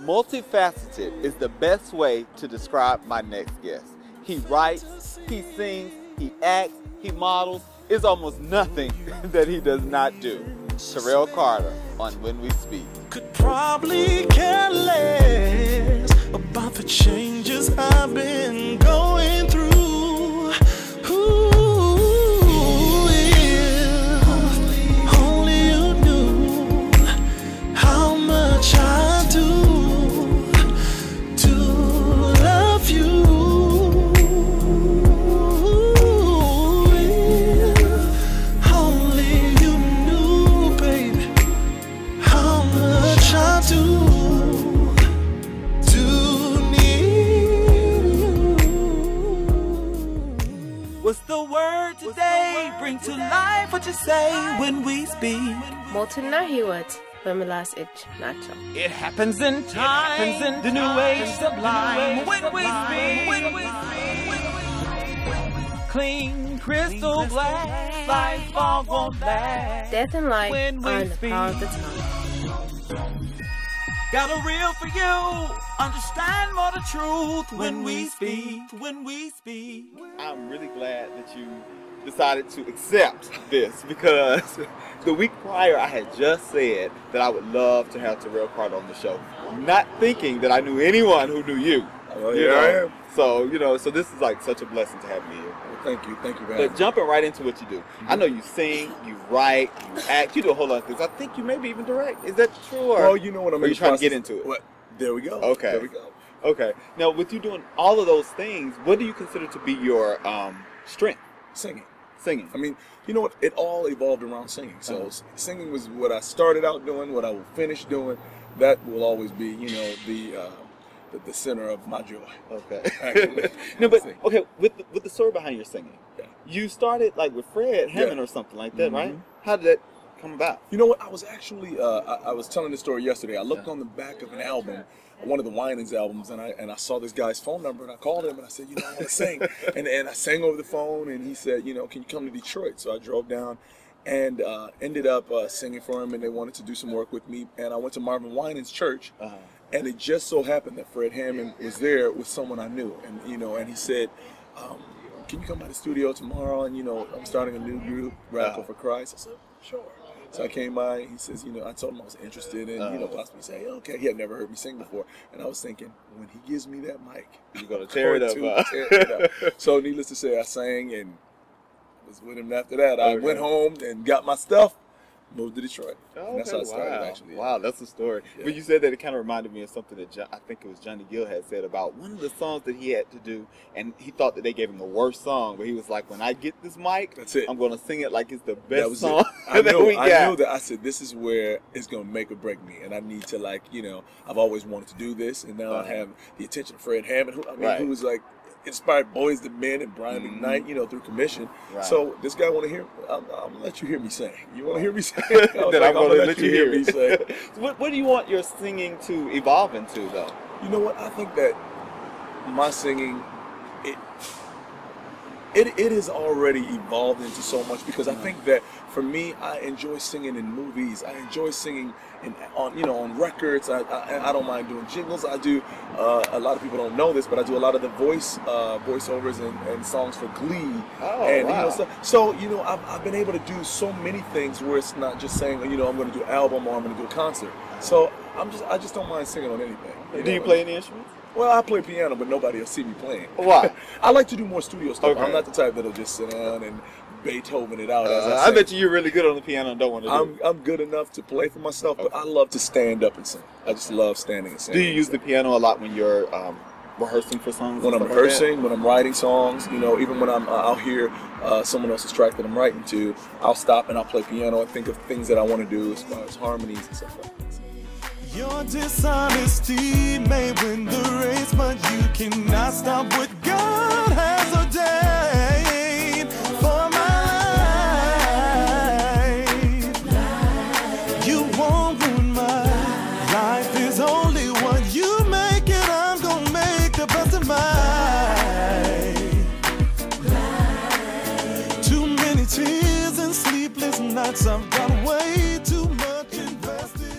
Multifaceted is the best way to describe my next guest. He writes, he sings, he acts, he models. There's almost nothing that he does not do. Terrell Carter on When We Speak. Could probably care less about the changes I've been going through. Ooh, yeah. Only you knew how much I do to love you. Yeah. Only you knew, baby, how much I do. What's the word today? Bring to life what you say when we speak. Molten nahiwat, Bemilas ich nacho. It happens in time, the new age sublime. When we speak, clean crystal glass, life all won't last. Death and life When we are in the power of the speak. tongue. Got a reel for you. Understand more the truth when we speak. When we speak. I'm really glad that you decided to accept this because the week prior I had just said that I would love to have Terrell Carter on the show, not thinking that I knew anyone who knew you. Well, here I am. So, so this is like such a blessing to have me here. Well, thank you very But jumping right into what you do, I know you sing, you write, you act, you do a whole lot of things. I think you maybe even direct. Is that true? Or, well, you know what I'm are you trying to get into it? Well, there we go. Okay. There we go. Okay. Now, with you doing all of those things, what do you consider to be your strength? Singing. Singing. I mean, you know what? It all evolved around singing. So singing was what I started out doing, what I will finish doing. That will always be, you know, the center of my joy. Okay. Actually. No, but okay, with the story behind your singing, Yeah. you started like with Fred Hammond or something like that, right? How did that come about? You know what? I was actually I was telling this story yesterday. I looked on the back of an album, one of the Winans albums, and I saw this guy's phone number, and I called him and I said, you know, I want to sing, and I sang over the phone, and he said, you know, can you come to Detroit? So I drove down, and ended up singing for him, and they wanted to do some work with me, and I went to Marvin Winans' church. And it just so happened that Fred Hammond was there with someone I knew, and you know, and he said, "Can you come by the studio tomorrow?" And you know, I'm starting a new group, Radical for Christ. I said, "Sure." So I came by. He says, "You know," I told him I was interested in, you know, possibly say, "Okay." He had never heard me sing before, and I was thinking, when he gives me that mic, You're gonna tear it up. tear it up. So needless to say, I sang and was with him after that. I went home and got my stuff. Moved to Detroit. Oh, and that's how it started, actually. Wow, that's a story. Yeah. But you said that it kind of reminded me of something that I think it was Johnny Gill had said about one of the songs that he had to do, and he thought that they gave him the worst song, but he was like, when I get this mic, that's it. I'm going to sing it like it's the best was song I that knew, we got. I knew that. I said, this is where it's going to make or break me, and I need to, like, you know, I've always wanted to do this, and now I have the attention of Fred Hammond, who was like, inspired Boys to Men and Brian McKnight, you know, through commission. Right. So this guy want to hear, I'm going to let you hear me sing. You want to hear me sing? Then I'm going to let you hear me sing. What do you want your singing to evolve into, though? You know what? I think that my singing, it has already evolved into so much, because I think that for me, I enjoy singing in movies. I enjoy singing on records. I don't mind doing jingles. I do. A lot of people don't know this, but I do a lot of the voiceovers and songs for Glee. Oh, and wow. you know, so you know, I've been able to do so many things where it's not just saying, you know, I'm going to do an album or I'm going to do a concert. So I just don't mind singing on anything. Do you play any instruments? Well, I play piano, but nobody will see me playing. Why? I like to do more studio stuff. Okay. I'm not the type that'll just sit down and Beethoven it out. As I I bet you're really good on the piano and don't want to do it. I'm good enough to play for myself, but I love to stand up and sing. I just love standing and singing. Do you use the piano a lot when you're rehearsing for songs? When I'm rehearsing, when I'm writing songs, you know, even when I'll hear someone else's track that I'm writing to, I'll stop and I'll play piano and think of things that I want to do as far as harmonies and stuff like that. Your dishonesty may win the race, but you cannot stop what God has ordained for my life. You won't ruin my life. Is only what you make it. I'm gonna make the best of mine. Too many tears and sleepless nights. I've got way too much invested.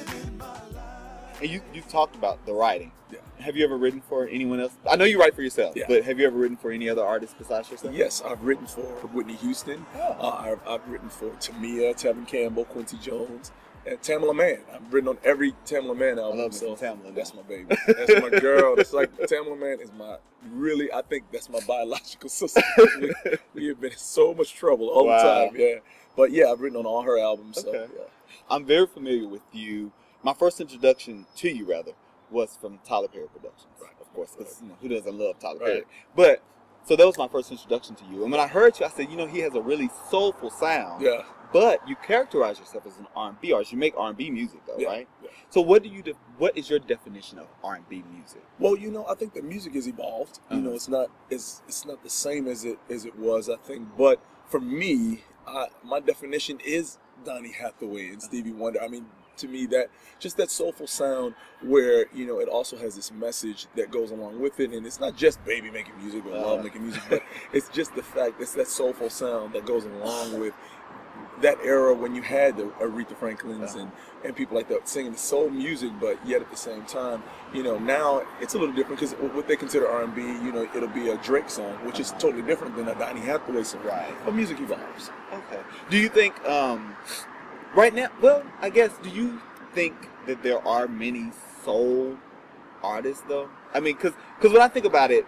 And you talked about the writing. Yeah. Have you ever written for anyone else? I know you write for yourself, Yeah. but have you ever written for any other artists besides yourself? Yes, I've written for Whitney Houston. I've written for Tamia, Tevin Campbell, Quincy Jones, and Tamala Mann. I've written on every Tamala Mann album. I love so Tamala. that's my baby. That's my girl. It's like Tamala Mann is my I think that's my biological sister. We have been in so much trouble all the time. Yeah. But yeah, I've written on all her albums. Okay. So, yeah. I'm very familiar with you. My first introduction to you, rather, was from Tyler Perry Productions. Right. Of course, because who doesn't love Tyler Right. Perry? But so that was my first introduction to you. And when I heard you, I said, he has a really soulful sound. Yeah. But you characterize yourself as an R&B artist. You make R&B music, though, Yeah. right? Yeah. So what is your definition of R&B music? Well, I think the music has evolved. It's not the same as it was, I think. But for me, my definition is Donny Hathaway and Stevie Wonder. I mean, to me, that soulful sound where it also has this message that goes along with it, and it's not just baby making music or love making music, but it's just the fact it's that soulful sound that goes along with that era when you had the Aretha Franklins and people like that singing the soul music, but yet at the same time, now it's a little different because what they consider R&B, it'll be a Drake song, which is totally different than a Donny Hathaway song. Right. But music evolves. Okay. Do you think right now? Well, I guess. Do you think that there are many soul artists though? I mean, because when I think about it,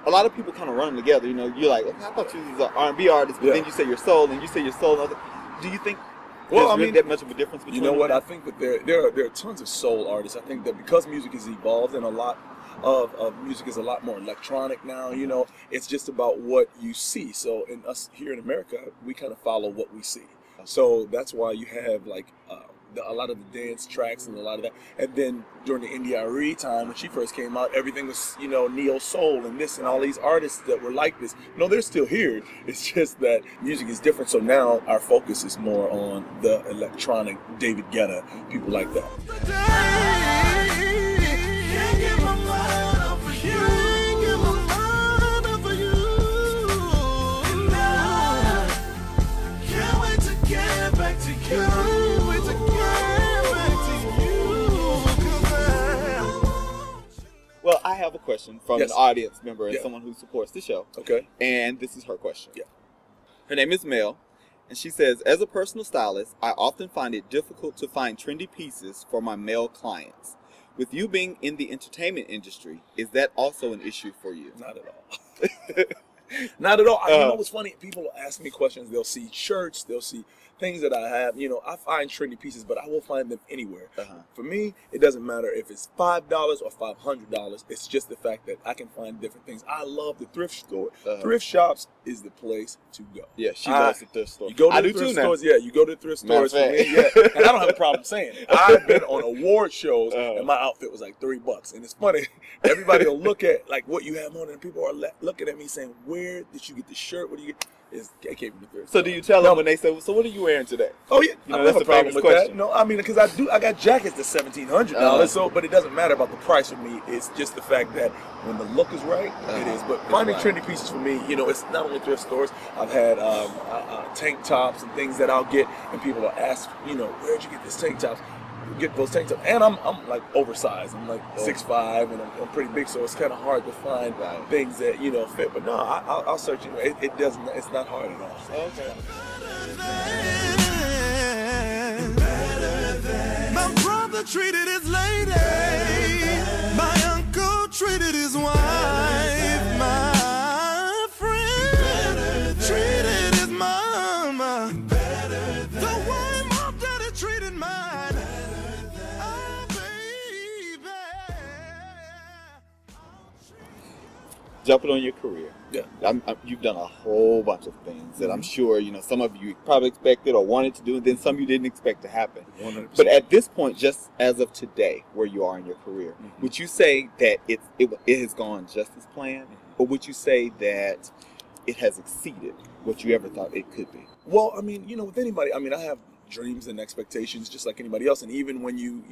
a lot of people kind of run them together. You're like, okay, I thought you was an R&B artist, but then you say you're soul, and you say you're soul. Do you think there's really that much of a difference between? You know what? I think that there are tons of soul artists. I think that because music has evolved and a lot of music is a lot more electronic now, it's just about what you see. So in us here in America, we kind of follow what we see. So that's why you have like a lot of the dance tracks and a lot of that. And then during the India.Arie time, when she first came out, everything was, neo soul and this and all these artists that were like this. No, they're still here. It's just that music is different. So now our focus is more on the electronic David Guetta, people like that. Well, I have a question from an audience member and someone who supports the show. Okay. And this is her question. Yeah. Her name is Mel, and she says, as a personal stylist, I often find it difficult to find trendy pieces for my male clients. With you being in the entertainment industry, is that also an issue for you? Not at all. Not at all. You know what's funny? People will ask me questions. They'll see shirts. They'll see things that I have. I find trendy pieces, but I will find them anywhere. For me, it doesn't matter if it's $5 or $500. It's just the fact that I can find different things. I love the thrift store. Thrift shops is the place to go. Yeah, she loves the thrift store. You go to I the do thrift too stores. now. Yeah, you go to the thrift stores for me. Yeah, and I don't have a problem saying it. I've been on award shows and my outfit was like $3, and it's funny. Everybody will look at like what you have on, and people are looking at me saying, "Where did you get the shirt? What do you get?" I came from the thrift. So do you tell them when they say, "So what are you wearing today?" Oh yeah, I don't have a problem with that. No, I mean because I got jackets that's $1,700. So, but it doesn't matter about the price for me. It's just the fact that when the look is right, it is. But finding trendy pieces for me, it's not only thrift stores. I've had tank tops and things that I'll get, and people will ask, where'd you get this tank tops? Get those tank tops, and I'm like oversized. I'm like 6'5", and I'm pretty big, so it's kind of hard to find things that fit. But no, I'll search. It doesn't. It's not hard at all. Okay. My brother treated his lady. My uncle treated his wife. My friend treated his mama. The way my daddy treated mine. Oh, baby. Jumping on your career. Yeah. You've done a whole bunch of things that I'm sure, some of you probably expected or wanted to do, and then some you didn't expect to happen. 100%. But at this point, just as of today, where you are in your career, would you say that it has gone just as planned, or would you say that it has exceeded what you ever thought it could be? Well, I mean, with anybody, I have dreams and expectations just like anybody else, and even when you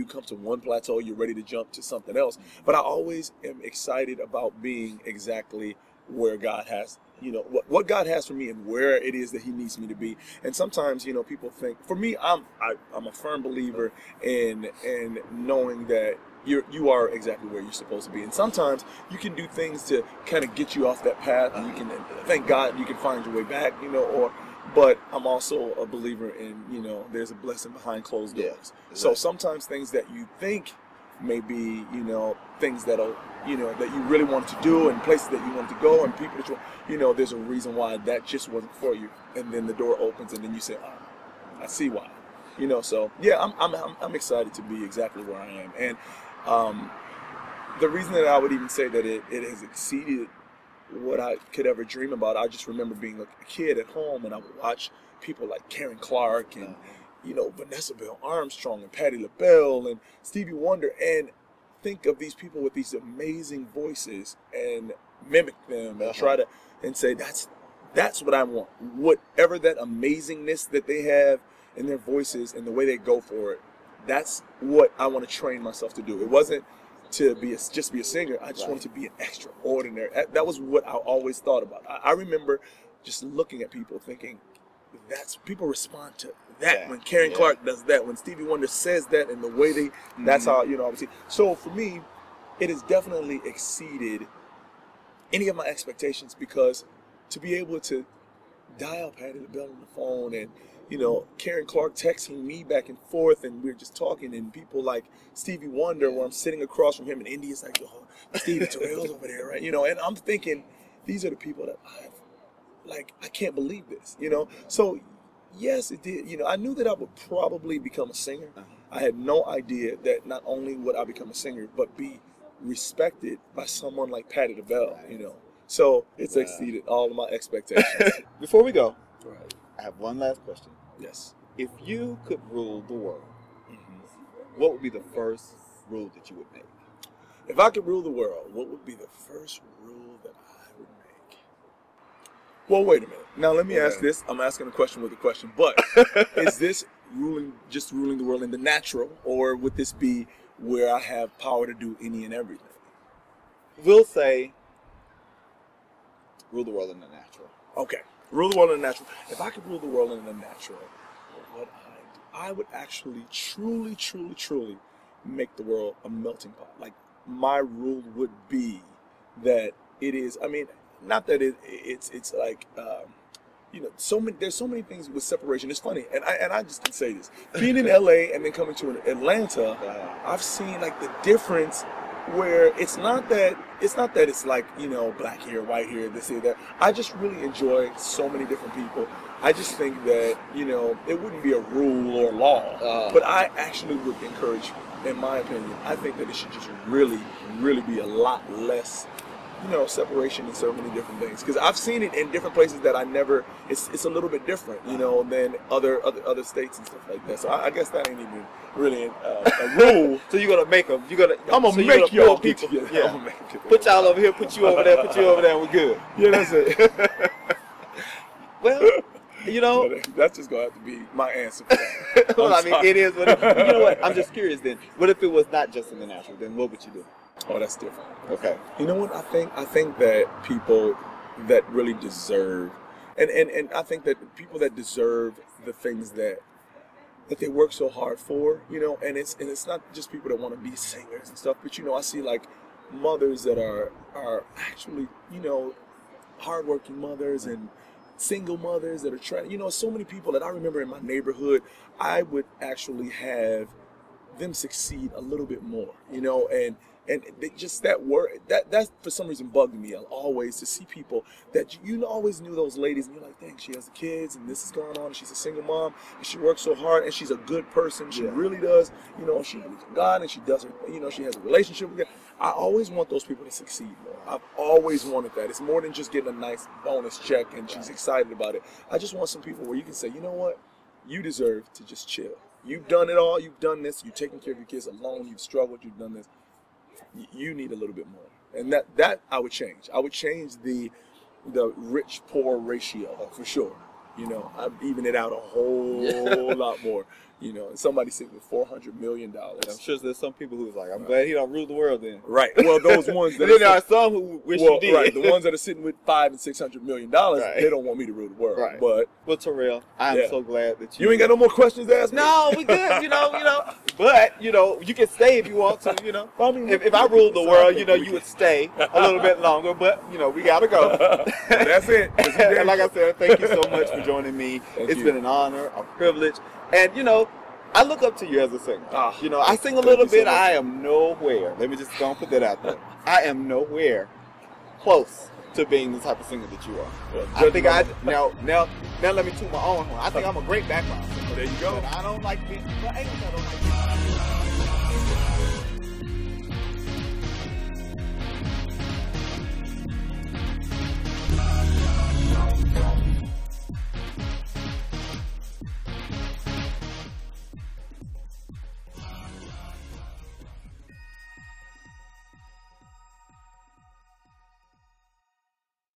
come to one plateau, you're ready to jump to something else. But I always am excited about being exactly where God has, you know, what God has for me and where it is that He needs me to be. And sometimes, you know, people think, for me, I'm a firm believer in knowing that you are exactly where you're supposed to be. And sometimes you can do things to kind of get you off that path, and you can, thank God, you can find your way back, you know, but I'm also a believer in, you know, there's a blessing behind closed doors. Yeah, so sometimes things that you think may be, you know, things that'll, you know, that you really wanted to do and places that you wanted to go and people that you know, there's a reason why that just wasn't for you. And then the door opens and then you say, oh, I see why. You know, so yeah, I'm excited to be exactly where I am. And the reason that I would even say that it has exceeded what I could ever dream about, I just remember being a kid at home and I would watch people like Karen Clark and, you know, Vanessa Bell Armstrong and Patti LaBelle and Stevie Wonder, and think of these people with these amazing voices and mimic them and try to, and say, that's what I want. Whatever that amazingness that they have in their voices and the way they go for it, that's what I want to train myself to do. It wasn't to be just be a singer. I just wanted to be an extraordinary. That was what I always thought about. I remember just looking at people thinking, people respond to that when Karen Clark does that, when Stevie Wonder says that, and the way they, that's how, you know, obviously. So for me, it has definitely exceeded any of my expectations, because to be able to dial Patti LaBelle on the phone and, you know, Karen Clark texting me back and forth, and we're just talking, and people like Stevie Wonder, where I'm sitting across from him, and Indy's like, oh, Stevie Terrell's over there, right? You know, and I'm thinking, these are the people that I can't believe this, you know? So, yes, it did. You know, I knew that I would probably become a singer. I had no idea that not only would I become a singer, but be respected by someone like Patti LaBelle, you know? So, it's exceeded all of my expectations. Before we go, I have one last question. Yes. If you could rule the world, what would be the first rule that you would make? If I could rule the world, what would be the first rule that I would make? Well, wait a minute. Now, let me ask this. I'm asking a question with a question. But is this just ruling the world in the natural, or would this be where I have power to do any and everything? We'll say rule the world in the natural. Okay. Rule the world in the natural. If I could rule the world in the natural, what I would actually truly make the world a melting pot. Like, my rule would be that it is, I mean, not that it's like, you know, there's so many things with separation. It's funny, and I just can say this. Being in LA and then coming to Atlanta, I've seen like the difference, where it's not that it's like, you know, black here, white here, this here, that. I just really enjoy so many different people. I just think that, you know, it wouldn't be a rule or law, but I actually would encourage, in my opinion, I think that it should just really be a lot less, you know, separation in so many different things. Because I've seen it in different places that I never, it's a little bit different, you know, than other states and stuff like that. So I guess that ain't even really a rule. So you're gonna make them. I'm gonna make y'all people. Yeah. I'm gonna make them put y'all over here, put you over there, put you over there, and we're good. Yeah, that's it. Well, you know, that's just gonna have to be my answer for that. well, I mean, it is. What you know what? I'm just curious. Then, what if it was not just in the natural? Then what would you do? Oh, that's different. Okay. You know what? I think that people that really deserve, and I think that people that deserve the things that they work so hard for, you know, and it's not just people that want to be singers and stuff, but, you know, I see like mothers that are actually, you know, hardworking mothers and single mothers that are trying, you know, so many people that I remember in my neighborhood. I would actually have them succeed a little bit more, you know, and just that word, that for some reason bugged me always, to see people that you always knew those ladies, and you're like, dang, she has the kids, and this is going on, and she's a single mom, and she works so hard, and she's a good person, she really does, you know, she believes in God, and she does her, you know, she has a relationship with God. I always want those people to succeed more. I've always wanted that. It's more than just getting a nice bonus check and she's excited about it. I just want some people where you can say, you know what, you deserve to just chill. You've done it all, you've done this, you've taken care of your kids alone, you've struggled, you've done this. You need a little bit more, and that I would change. I would change the rich-poor ratio for sure. You know, I'd even it out a whole lot more. You know, and somebody sitting with $400 million. I'm sure there's some people who's like, I'm glad he don't rule the world then. Right. Well, those ones that and then there are some who wish you did. Right. The ones that are sitting with $500 and $600 million, they don't want me to rule the world. Right. But well, Terrell, I'm so glad that you. You ain't got no more questions to ask me? No, we good. You know. But you can stay if you want to. You know, if I ruled the world, you would stay a little bit longer. But we gotta go. That's it. And like I said, thank you so much for joining me. It's been an honor, a privilege, and I look up to you as a singer. I sing a little bit. I am nowhere. Let me just go and put that out there. I am nowhere close to being the type of singer that you are. Well, I think now let me toot my own horn. I think I'm a great background singer. There you go. But I don't like being. I don't like being.